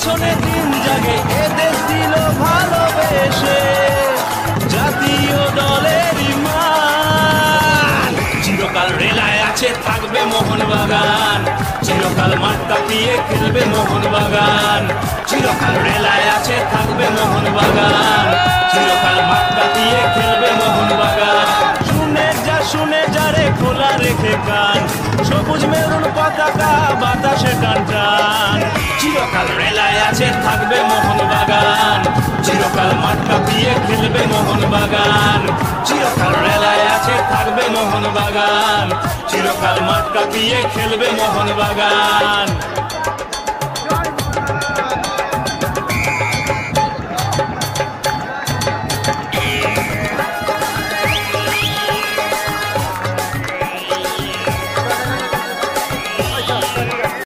শাসনে দিন জাগে এ দেশ দিল ভালোবেসে জাতীয় দলের মান। চিরকাল রেলায় আছে থাকবে মোহনবাগান, চিরকাল মাঠ কাঁপিয়ে খেলবে মোহনবাগান। চিরকাল রেলায় আছে থাকবে মোহনবাগান, চিরকাল মাঠ কাঁপিয়ে খেলবে মোহনবাগান। শুনে যারে খোলা রেখে কান, সবুজ মেরুন পতাকা বাতাসে টান টান। চিরকাল রেলায় আছে থাকবে মোহনবাগান, চিরকাল মাঠ কাঁপিয়ে খেলবে মোহনবাগান। চিরকাল রেলায় আছে থাকবে মোহনবাগান, চিরকাল মাঠ কাঁপিয়ে খেলবে মোহনবাগান।